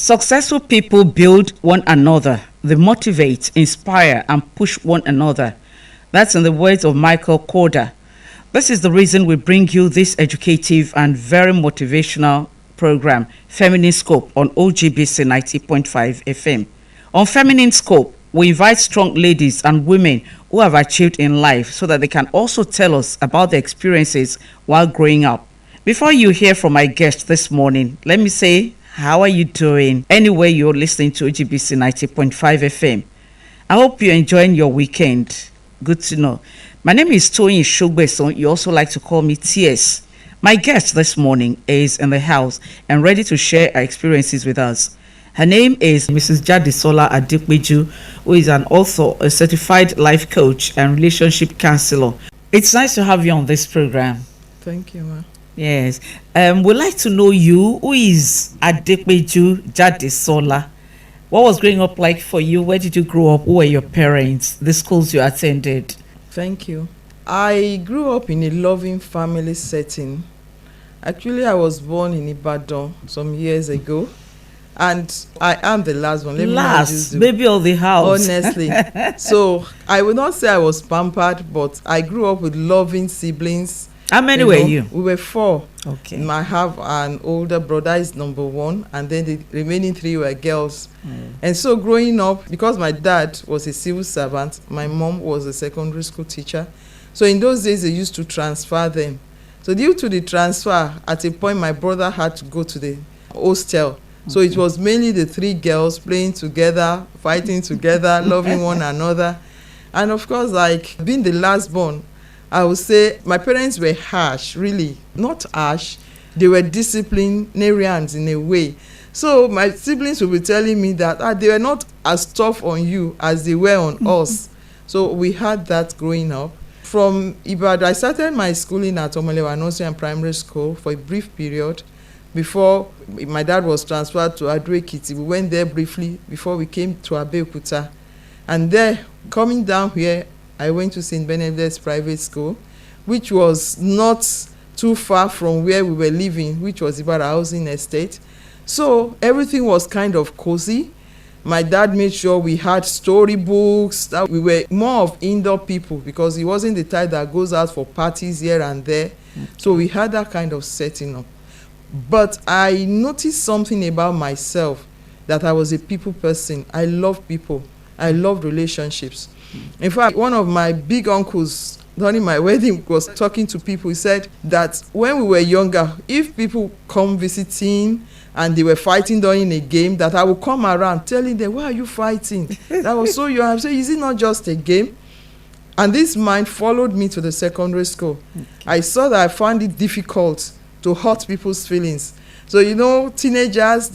Successful people build one another. They motivate, inspire, and push one another. That's in the words of Michael Korda. This is the reason we bring you this educative and very motivational program, Feminine Scope, on OGBC 90.5 FM. On Feminine Scope, we invite strong ladies and women who have achieved in life so that they can also tell us about their experiences while growing up. Before you hear from my guest this morning, let me say, how are you doing? Anyway, you're listening to OGBC 90.5 FM. I hope you're enjoying your weekend. Good to know. My name is Toyin Sogbesan. You also like to call me TS. My guest this morning is in the house and ready to share her experiences with us. Her name is Mrs. Jadesola Adepeju, who is an author, a certified life coach, and relationship counselor. It's nice to have you on this program. Thank you, ma. Yes. We'd like to know you. Who is Adepeju Jadesola? What was growing up like for you? Where did you grow up? Who were your parents? The schools you attended? Thank you. I grew up in a loving family setting. Actually, I was born in Ibadan some years ago. And I am the last one. Last baby of the house. Honestly. So I would not say I was pampered, but I grew up with loving siblings. How many were you? We were 4. Okay. I have an older brother, is number 1, and then the remaining 3 were girls. And so growing up, because my dad was a civil servant, my mom was a secondary school teacher. So in those days, they used to transfer them. So due to the transfer, at a point, my brother had to go to the hostel. So it was mainly the 3 girls playing together, fighting together, loving one another. And of course, like being the last born, I would say my parents were harsh, really. Not harsh. They were disciplinarians in a way. So my siblings will be telling me that they were not as tough on you as they were on us. So we had that growing up. From Ibadan, I started my schooling at Omelewa Nursery and Primary School for a brief period. Before my dad was transferred to Ado-Ekiti, we went there briefly before we came to Abeokuta. And there, coming down here, I went to St. Benedict's Private School, which was not too far from where we were living, which was Ibadan Housing Estate. So everything was kind of cozy. My dad made sure we had storybooks, that we were more of indoor people because he wasn't the type that goes out for parties here and there. So we had that kind of setting up. But I noticed something about myself, that I was a people person. I love people. I love relationships. In fact, one of my big uncles during my wedding was talking to people. He said that when we were younger, if people come visiting and they were fighting during a game, that I would come around telling them, why are you fighting? That was so young. I said, is it not just a game? And this mind followed me to the secondary school. Okay. I saw that I found it difficult to hurt people's feelings. So, teenagers,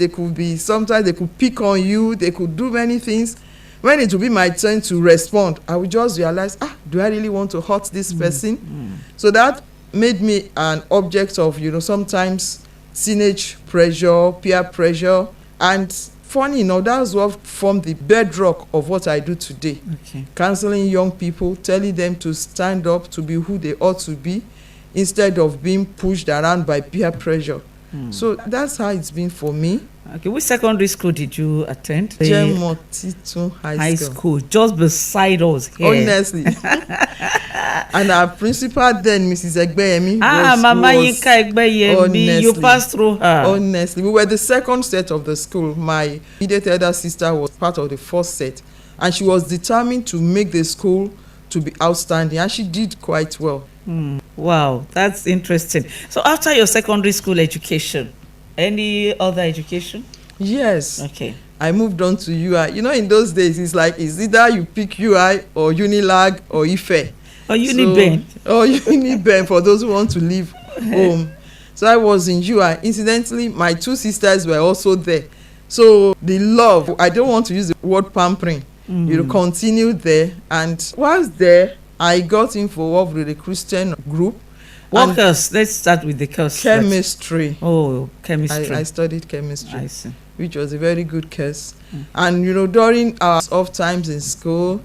sometimes they could pick on you, they could do many things. When it would be my turn to respond, I would just realize, do I really want to hurt this person? So that made me an object of, sometimes teenage pressure, peer pressure. And funny enough, that's what formed the bedrock of what I do today. Okay. Counseling young people, telling them to stand up to be who they ought to be, instead of being pushed around by peer pressure. So that's how it's been for me. Okay, which secondary school did you attend? Jemotitun High School. Just beside us here. Honestly. And our principal then, Mrs. Egbeyemi. Mama Yinka Egbeyemi, you passed through her. Honestly, we were the second set of the school. My immediate elder sister was part of the first set. And she was determined to make the school to be outstanding. And she did quite well. Wow, that's interesting. So after your secondary school education, any other education? Yes. Okay. I moved on to UI. In those days, it's either you pick UI or Unilag or Ife. Or Uniben. Or Uniben for those who want to leave home. So I was in UI. Incidentally, my 2 sisters were also there. So the love, I don't want to use the word pampering, continued there. And whilst there, I got involved with a Christian group. What course? Let's start with the course. Chemistry. Oh, chemistry. I studied chemistry. I see. Which was a very good course. And during our off times in school,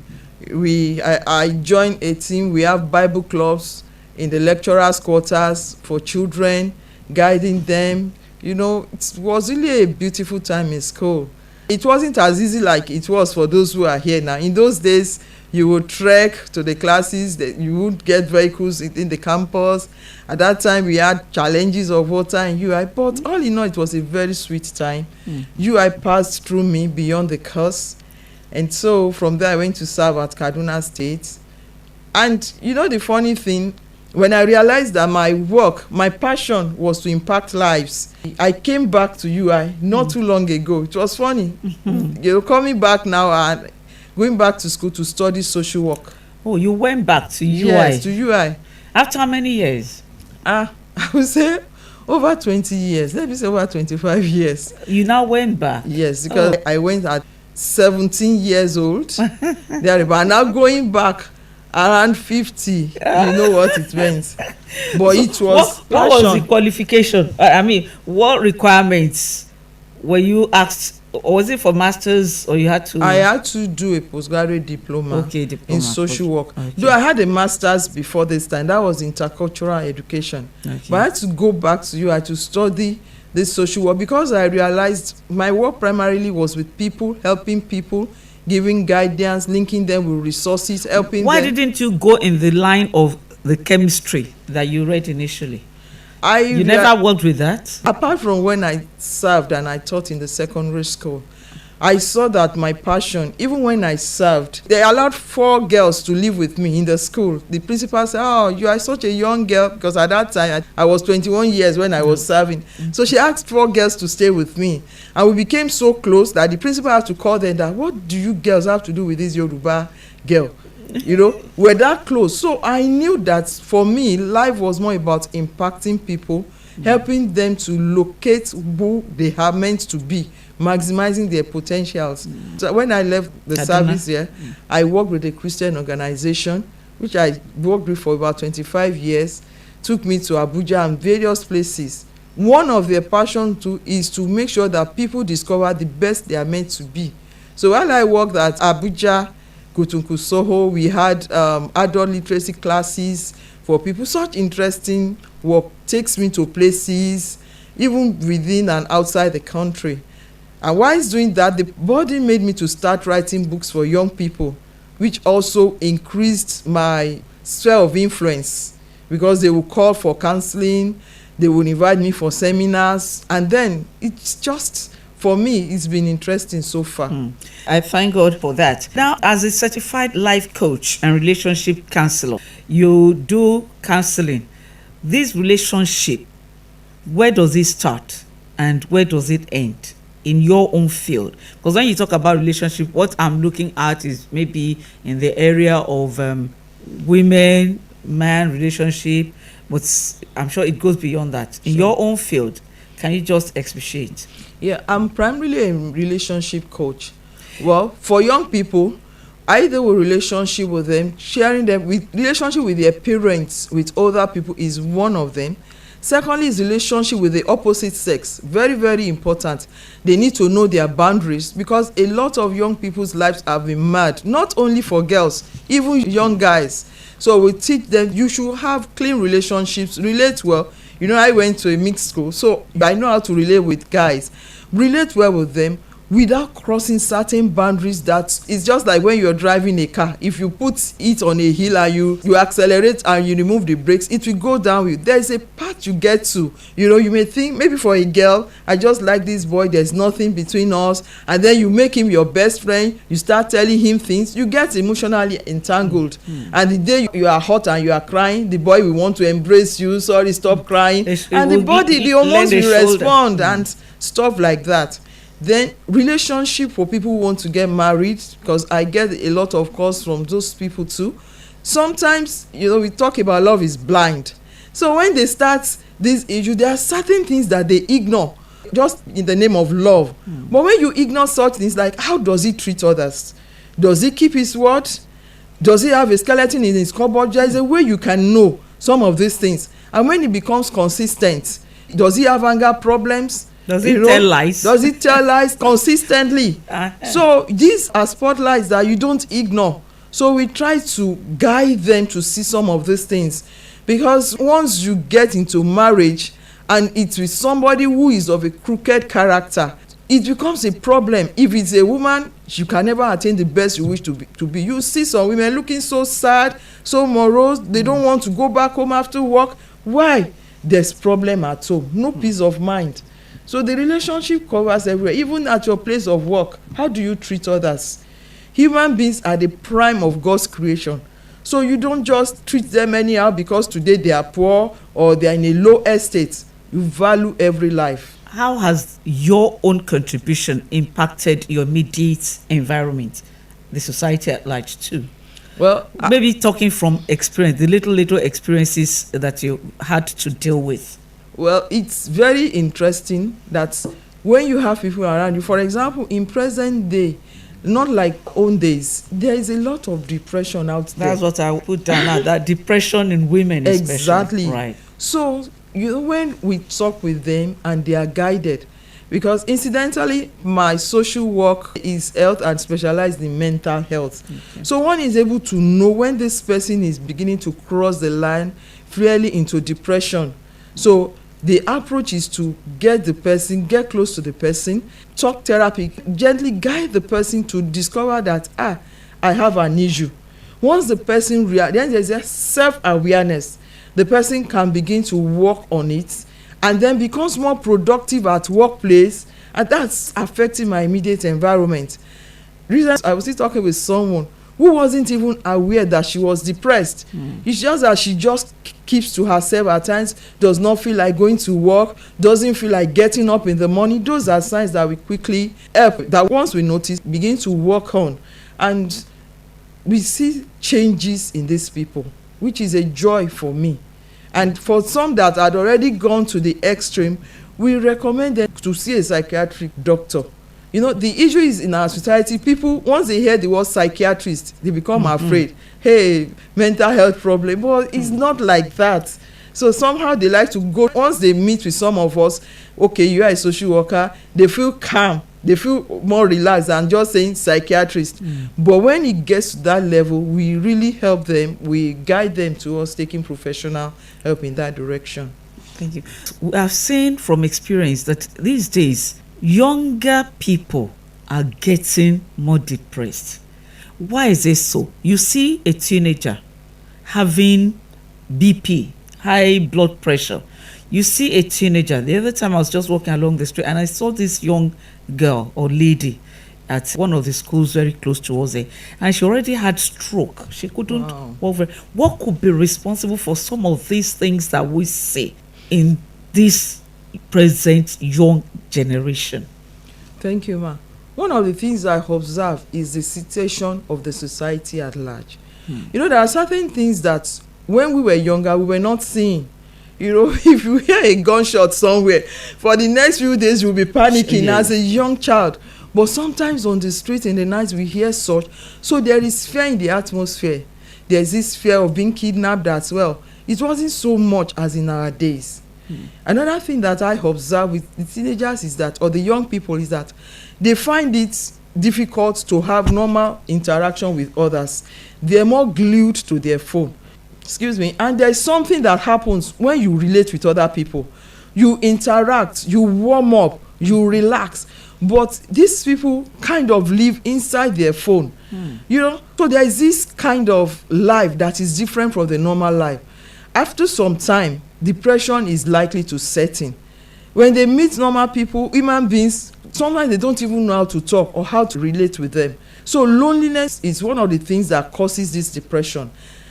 I joined a team. We have Bible clubs in the lecturers' quarters for children, guiding them, It was really a beautiful time in school. It wasn't as easy like it was for those who are here now. In those days, you would trek to the classes, you would get vehicles in the campus. At that time, we had challenges of water and UI, but all in all, it was a very sweet time. UI passed through me beyond the course. And so from there, I went to serve at Kaduna State. And the funny thing, when I realized that my work, my passion was to impact lives, I came back to UI not too long ago. It was funny. Coming back now and going back to school to study social work. Oh, you went back to UI? Yes, to UI. After how many years? I would say over 20 years. Let me say over 25 years. You now went back? Yes, because I went at 17 years old. But now going back around 50, you know what it meant. But so it was what was the qualification? What requirements were you asked? Or was it for masters, or you had to? I had to do a postgraduate diploma, in social work. Though I had a master's before this time, that was intercultural education. But I had to go back to UI to study this social work because I realized my work primarily was with people, helping people, giving guidance, linking them with resources, helping them. Why didn't you go in the line of the chemistry that you read initially? You never worked with that? Apart from when I served and I taught in the secondary school, I saw that my passion, even when I served, they allowed 4 girls to live with me in the school. The principal said, "Oh, you are such a young girl," because at that time I was 21 years when I was serving. So she asked 4 girls to stay with me. And we became so close that the principal had to call them that, "What do you girls have to do with this Yoruba girl?" We're that close. So I knew that for me, life was more about impacting people, helping them to locate who they are meant to be, maximizing their potentials. So when I left the service here, I worked with a Christian organization, which I worked with for about 25 years, took me to Abuja and various places. One of their passions too is to make sure that people discover the best they are meant to be. So while I worked at Abuja, Kutunku Soho, we had adult literacy classes for people. Such interesting work takes me to places even within and outside the country. And while doing that, the body made me to start writing books for young people, which also increased my sphere of influence because they would call for counseling, they would invite me for seminars, and then it's just, for me, it's been interesting so far. I thank God for that. Now, as a certified life coach and relationship counselor, you do counseling. This relationship, where does it start and where does it end in your own field? Because when you talk about relationship, what I'm looking at is maybe in the area of women-man relationship, but I'm sure it goes beyond that. In your own field, can you just expatiate? Yeah, I'm primarily a relationship coach. Well, for young people, I do a relationship with them, sharing them with relationship with their parents, with other people is one of them. Secondly is relationship with the opposite sex. Very, very important. They need to know their boundaries because a lot of young people's lives have been marred, not only for girls, even young guys. So we teach them you should have clean relationships, relate well. I went to a mixed school, so I know how to relate with guys. Relate well with them without crossing certain boundaries. That it's just like when you're driving a car. If you put it on a hill and you accelerate and you remove the brakes, it will go downhill. There's a part you get to. You may think maybe for a girl, I just like this boy, there's nothing between us, and then you make him your best friend, you start telling him things, you get emotionally entangled. And the day you are hot and you are crying, the boy will want to embrace you, sorry, stop crying, and the body, the hormones will respond and stuff like that. Then relationship for people who want to get married, because I get a lot of calls from those people too. Sometimes, we talk about love is blind. So when they start this issue, there are certain things that they ignore just in the name of love. But when you ignore such things, like how does he treat others? Does he keep his word? Does he have a skeleton in his cupboard? There is a way you can know some of these things. And when it becomes consistent, does he have anger problems? Does he tell lies? Does he tell lies consistently? So these are spotlights that you don't ignore. So we try to guide them to see some of these things. Because once you get into marriage and it's with somebody who is of a crooked character, it becomes a problem. If it's a woman, you can never attain the best you wish to be. You see some women looking so sad, so morose, they don't want to go back home after work. Why? There's problem at home, no peace of mind. So the relationship covers everywhere, even at your place of work. How do you treat others? Human beings are the prime of God's creation. So you don't just treat them anyhow because today they are poor or they are in a low estate. You value every life. How has your own contribution impacted your immediate environment, the society at large too? Well, maybe talking from experience, the little experiences that you had to deal with. Well, it's very interesting that when you have people around you, for example, in present day, not like old days, there is a lot of depression out there. That's what I put down now, that depression in women especially. Exactly. Right. So, when we talk with them and they are guided, because incidentally, my social work is health and specialized in mental health. Okay. So one is able to know when this person is beginning to cross the line fairly into depression. So the approach is to get get close to the person, talk therapy, gently guide the person to discover that, I have an issue. Once the person then there's a self-awareness. The person can begin to work on it and then becomes more productive at workplace, and that's affecting my immediate environment. Recently, I was still talking with someone who wasn't even aware that she was depressed. It's just that she just keeps to herself at times, does not feel like going to work, doesn't feel like getting up in the morning. Those are signs that we quickly help, that once we notice, begin to work on. And we see changes in these people, which is a joy for me. And for some that had already gone to the extreme, we recommend them to see a psychiatric doctor. You know, the issue is in our society, people, once they hear the word psychiatrist, they become afraid. Hey, mental health problem. But it's not like that. So somehow they like to go, once they meet with some of us, okay, you are a social worker, they feel calm. They feel more relaxed than just saying psychiatrist. But when it gets to that level, we really help them. We guide them towards taking professional help in that direction. Thank you. We have seen from experience that these days, younger people are getting more depressed. Why is this so? You see a teenager having BP, high blood pressure. You see a teenager. The other time I was just walking along the street and I saw this young girl or lady at one of the schools very close to us there, and she already had stroke. She couldn't walk very. What could be responsible for some of these things that we see in this present young generation? Thank you, ma. One of the things I observe is the situation of the society at large. You know, there are certain things that when we were younger, we were not seeing. You know, if you hear a gunshot somewhere, for the next few days you'll be panicking as a young child. But sometimes on the street in the night we hear such. So there is fear in the atmosphere. There's this fear of being kidnapped as well. It wasn't so much as in our days. Another thing that I observe with the teenagers is that, or the young people, is that they find it difficult to have normal interaction with others. They're more glued to their phone. Excuse me. And there's something that happens when you relate with other people. You interact, you warm up, you relax. But these people kind of live inside their phone. You know, so there is this kind of life that is different from the normal life. After some time, depression is likely to set in. When they meet normal people, human beings, sometimes they don't even know how to talk or how to relate with them. So loneliness is one of the things that causes this depression.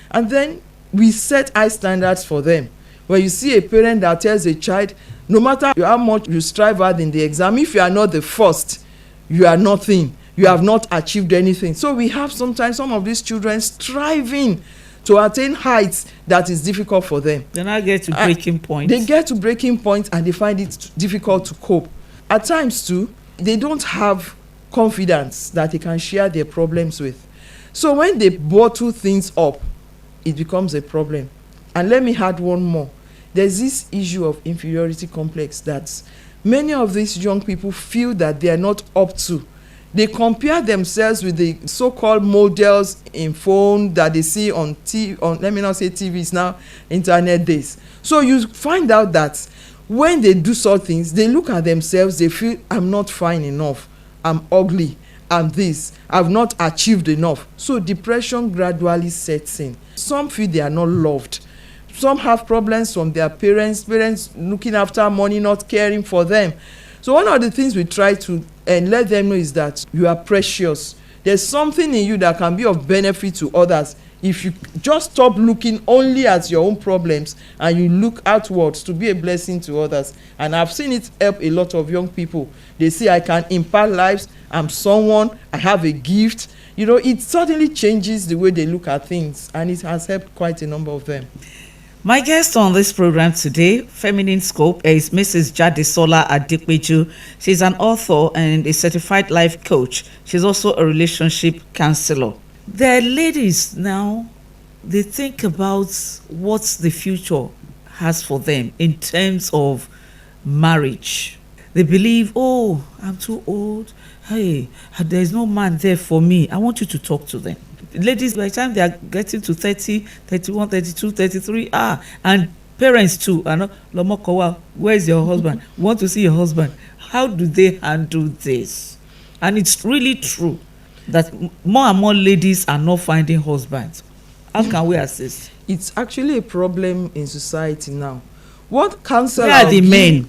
And then we set high standards for them. When you see a parent that tells a child, no matter how much you strive hard in the exam, if you are not the first, you are nothing. You have not achieved anything. So we have sometimes some of these children striving to attain heights that is difficult for them. They now get to breaking points. They get to breaking points and they find it difficult to cope. At times too, they don't have confidence that they can share their problems with. So when they bottle things up, it becomes a problem. And let me add one more. There's this issue of inferiority complex that many of these young people feel that they are not up to. They compare themselves with the so-called models in phone that they see on let me not say TVs now, internet days. So you find out that when they do such things, they look at themselves, they feel, I'm not fine enough, I'm ugly, I'm this, I've not achieved enough. So depression gradually sets in. Some feel they are not loved. Some have problems from their parents looking after money, not caring for them. So one of the things we try to let them know is that you are precious. There's something in you that can be of benefit to others. If you just stop looking only at your own problems and you look outwards to be a blessing to others. And I've seen it help a lot of young people. They say, I can impact lives, I'm someone, I have a gift. You know, it suddenly changes the way they look at things, and it has helped quite a number of them. My guest on this program today, Feminine Scope, is Mrs. Jadesola Adepeju. She's an author and a certified life coach. She's also a relationship counselor. There are ladies now, they think about what the future has for them in terms of marriage. They believe, oh, I'm too old. Hey, there's no man there for me. I want you to talk to them. Ladies, by the time they are getting to 30, 31, 32, 33, and parents too, Lomokowa, where's your husband? Want to see your husband? How do they handle this? And it's really true that more and more ladies are not finding husbands. How can we assist? It's actually a problem in society now. What counsel are the men?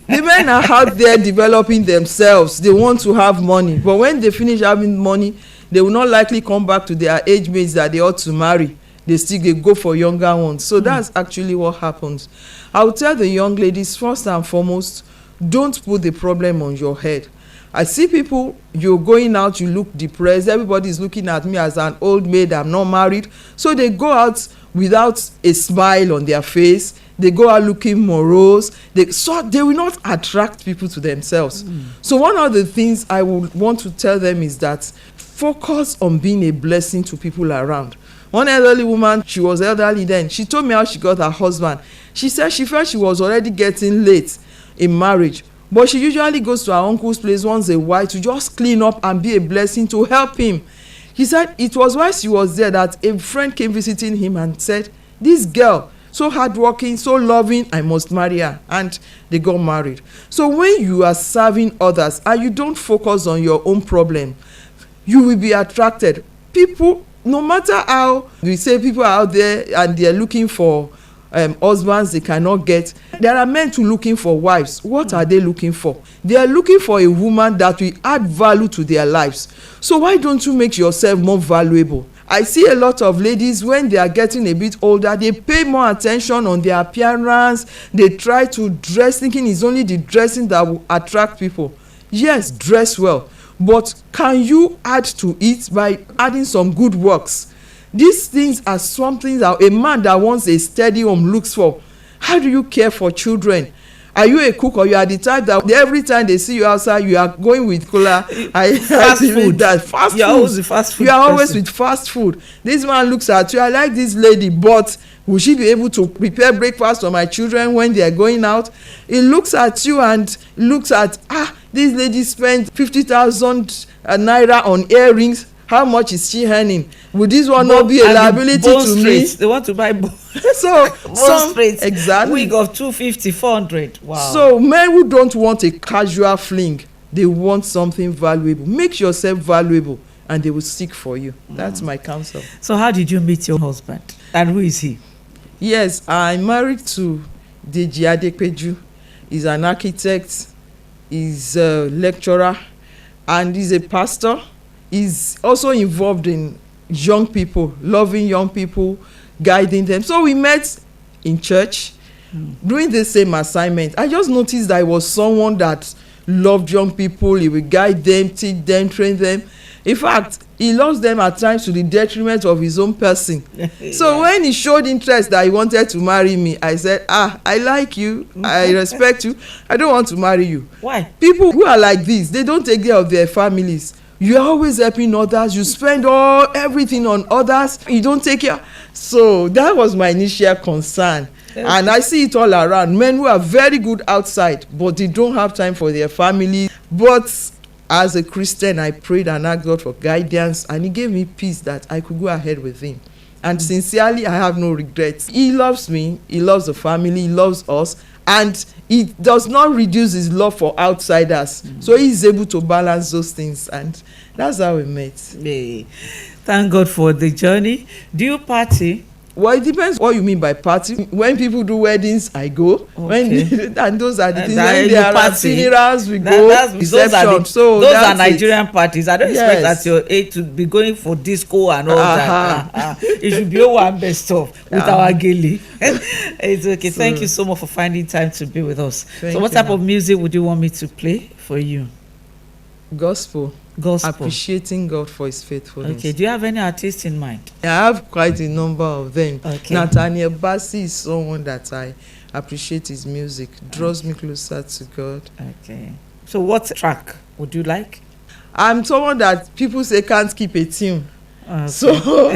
The men are out there developing themselves. They want to have money, but when they finish having money, they will not likely come back to their age mates that they ought to marry. They go for younger ones. So that's actually what happens. I will tell the young ladies, first and foremost, don't put the problem on your head. I see people, you're going out, you look depressed, everybody's looking at me as an old maid, I'm not married. So they go out without a smile on their face. They go out looking morose. So they will not attract people to themselves. So one of the things I would want to tell them is that focus on being a blessing to people around. One elderly woman, she was elderly then, she told me how she got her husband. She said she felt she was already getting late in marriage, but she usually goes to her uncle's place once a while to just clean up and be a blessing to help him. He said it was while she was there that a friend came visiting him and said, this girl, so hardworking, so loving, I must marry her. And they got married. So when you are serving others and you don't focus on your own problem, you will be attracted. People, no matter how we say people are out there and they're looking for husbands they cannot get, there are men too looking for wives. What are they looking for? They are looking for a woman that will add value to their lives. So why don't you make yourself more valuable? I see a lot of ladies, when they are getting a bit older, they pay more attention on their appearance. They try to dress thinking it's only the dressing that will attract people. Yes, dress well, but can you add to it by adding some good works? These things are something that a man that wants a steady home looks for. How do you care for children? Are you a cook, or you are the type that every time they see you outside, you are going with cola? Fast food. You are always with fast food. You are always with fast food. This man looks at you, I like this lady, but will she be able to prepare breakfast for my children when they are going out? He looks at you and looks at, this lady spent 50,000 naira on earrings. How much is she earning? Would this one not be a liability to me? They want to buy bone. So exactly. Wig of 250, 400. Wow. So men who don't want a casual fling, they want something valuable. Make yourself valuable, and they will seek for you. That's my counsel. So how did you meet your husband, and who is he? Yes, I'm married to Jadesola Adepeju. He's an architect, he's a lecturer, and he's a pastor. He's also involved in young people, loving young people, guiding them. So we met in church doing the same assignment. I just noticed that he was someone that loved young people. He would guide them, teach them, train them. In fact, he loves them at times to the detriment of his own person. So when he showed interest that he wanted to marry me, I said, I like you, I respect you, I don't want to marry you. Why? People who are like this, they don't take care of their families. You are always helping others. You spend everything on others. You don't take care. So that was my initial concern. And I see it all around. Men who are very good outside, but they don't have time for their family. But as a Christian, I prayed and asked God for guidance, and he gave me peace that I could go ahead with him. And sincerely, I have no regrets. He loves me. He loves the family. He loves us. and it does not reduce his love for outsiders. So he's able to balance those things, and that's how we met. Hey, thank God for the journey. Do you party? Well, it depends what you mean by party. When people do weddings, I go. Okay. And those are the things. That When you there are party. funerals, we go. Those are So those that's are Nigerian parties. I don't expect Yes. at your age to be going for disco and all that. It should be one best of with our gilly. It's okay. Thank you so much for finding time to be with us. So what type of music would you want me to play for you? Gospel. Gospel. Appreciating God for his faithfulness. Okay. Do you have any artist in mind? I have quite a number of them. Okay. Nathaniel Bassey is someone that I appreciate his music. Draws me closer to God. Okay. So what track would you like? I'm someone that people say can't keep a tune. Okay. So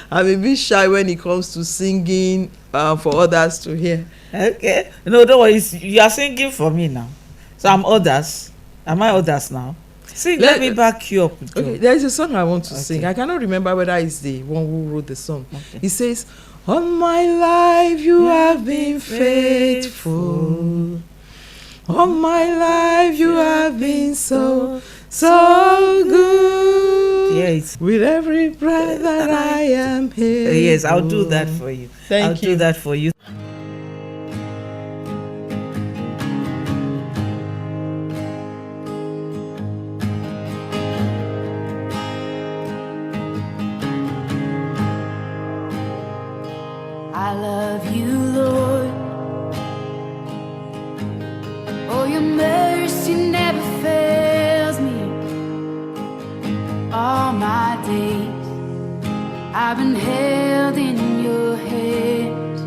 I'm a bit shy when it comes to singing for others to hear. Okay. No, don't worry. You are singing for me now. So I'm others. Am I others now? Sing, let me back you up. Okay, there is a song I want to sing. I cannot remember whether it's the one who wrote the song. Okay. It says, all my life you have been faithful. All my life you have been so good. Yes. With every breath that I am here. Yes, I'll do that for you. I'll do that for you. I love you, Lord. Oh, your mercy never fails me. All my days I've been held in your hands.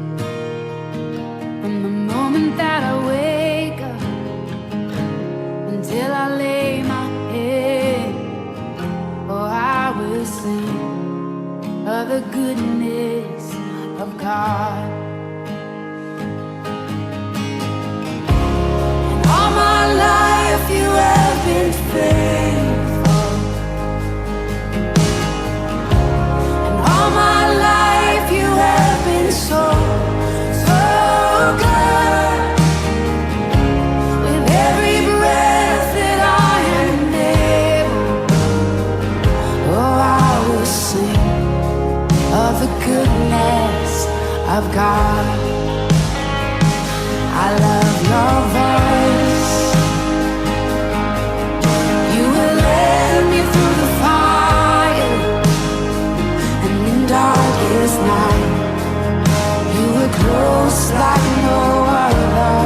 From the moment that I wake up until I lay my head, oh, I will sing of the goodness of God. And all my life you have been faithful. And all my life you have been so, so good. With every breath that I am able, oh, I will sing of the goodness of God. I love your voice. You will lead me through the fire, and in darkest night you were close like no other.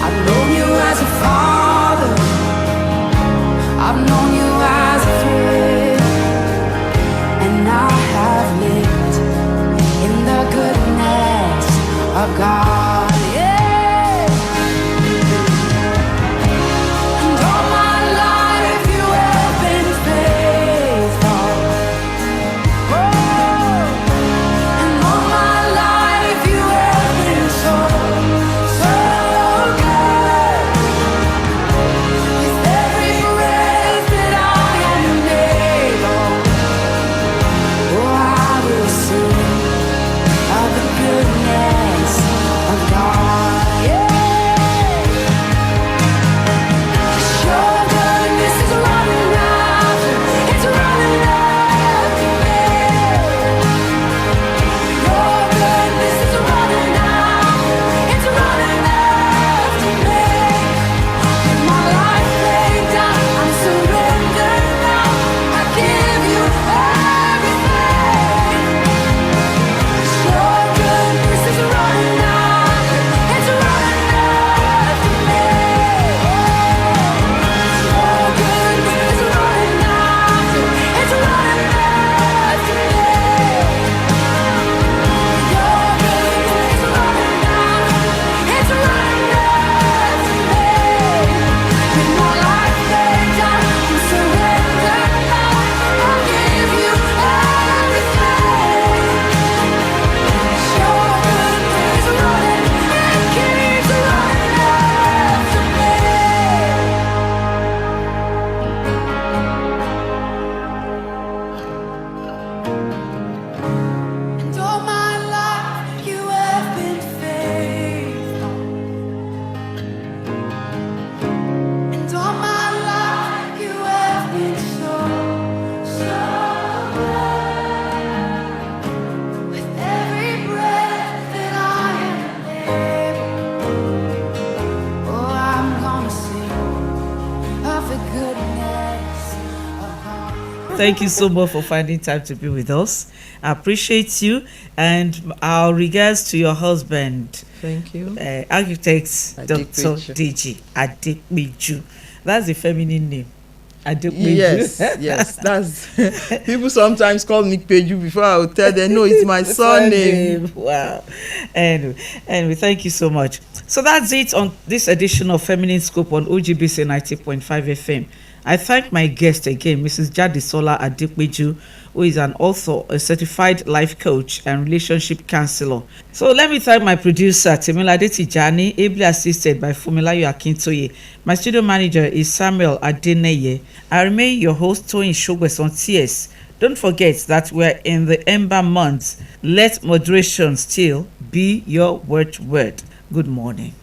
I've known you as a father, I've known you as a friend, and I have lived in the goodness of God. Yeah. And all my life you have been faithful. Oh. And all my life you have been so, so good. With every breath that I am able, oh, I will sing of the goodness Thank you so much for finding time to be with us. I appreciate you, and our regards to your husband. Thank you. Architect Dr. DG Adepeju. That's a feminine name. Adepeju. Yes. That's people sometimes call me Peju before I will tell them no, it's my surname. Wow. Anyway, thank you so much. So that's it on this edition of Feminine Scope on OGBC 90.5 FM. I thank my guest again, Mrs. Jadesola Adepeju, who is an author, a certified life coach, and relationship counselor. So let me thank my producer, Temilade Tijani, ably assisted by Fumilayo Akintoye. My studio manager is Samuel Adeneye. I remain your host, Toyin Sogbesan TS. Don't forget that we're in the Ember month. Let moderation still be your watchword. Good morning.